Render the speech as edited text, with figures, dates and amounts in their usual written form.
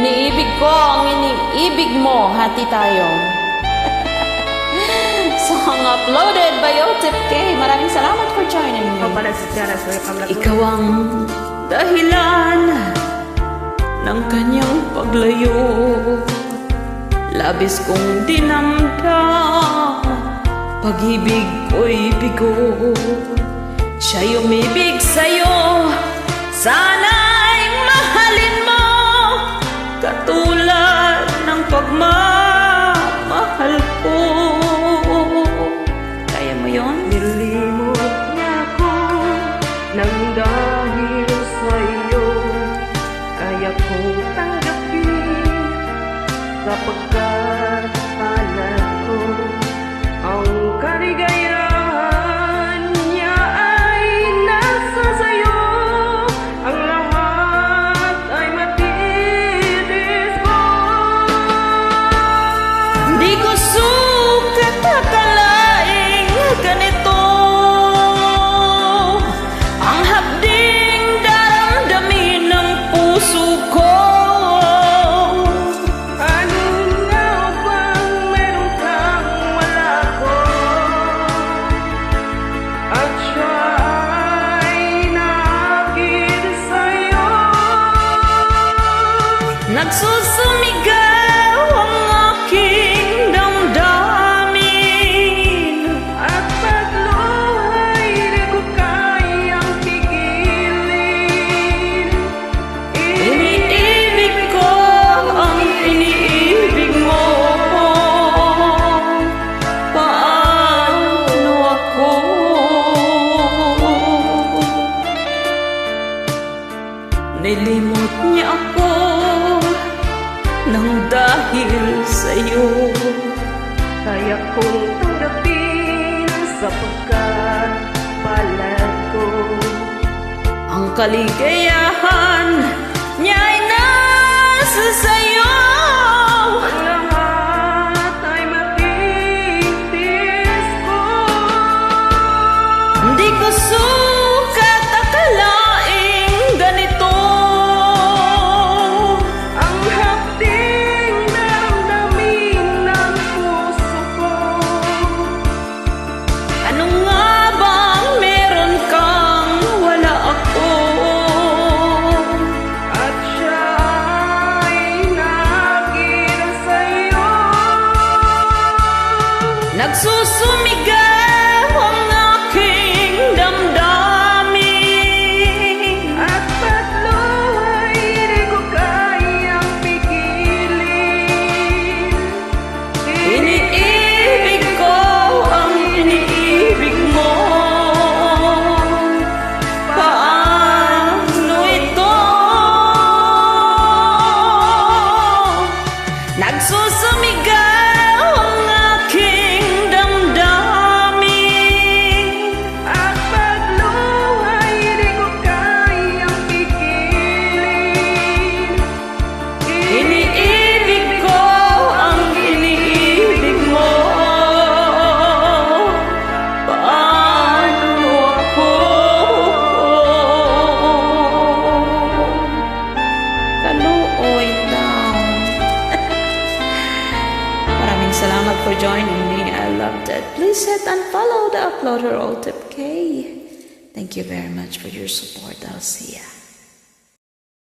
Iniibig ko ang iniibig mo. Hati tayo. Song uploaded by Otip K. Maraming salamat for joining me. Ikaw ang dahilan ng kanyang paglayo. Labis kong dinamdam, pag-ibig ko'y bigo. Siya'y umibig sa'yo, sana'y mahalin mo, katulad ng pagmamahal ko. Kaya mo yun? Nilimot niya ko nang dahil sa'yo, kaya kong tanggapin sapagkat palad ko ang kaligayahan niya ay nasa sa'yo. Ang lahat ay matitis ko. Di ko sukat akalaing ganito ang hapding daramdamin ng puso ko. Ano nga bang meron kang wala ko? At siya ay nakakit sa'yo. Nagsusumigaw ang aking damdamin, At pagluhay di ko kayang pigilin. iniibig ko ang iniibig mo. Paano ako? Nilimot niya ako nang dahil sa'yo. Kaya kong tanggapin sapagkat palad ko. Ang kaligayahan niya ay nasa sa'yo. Ang lahat ay matitis ko. Hindi ko sukat akalaing ganito Ang hapding daramdamin ng puso ko. ano nga bang meron kang wala ako. At siya ay nakakita sa'yo. Nagsusumigaw ang aking damdamin, At pagluhay di ko kayang pigilin. iniibig ko ang iniibig mo. Paano ito? Nagsusumigaw ang aking damdamin, At pagluhay di ko kayang pigilin. iniibig ko ang iniibig mo. Paano ako? Kaluoy lang. Maraming salamat for joining me. I loved it. Please hit and follow the uploader Otip K. Thank you very much for your support. I'll see ya.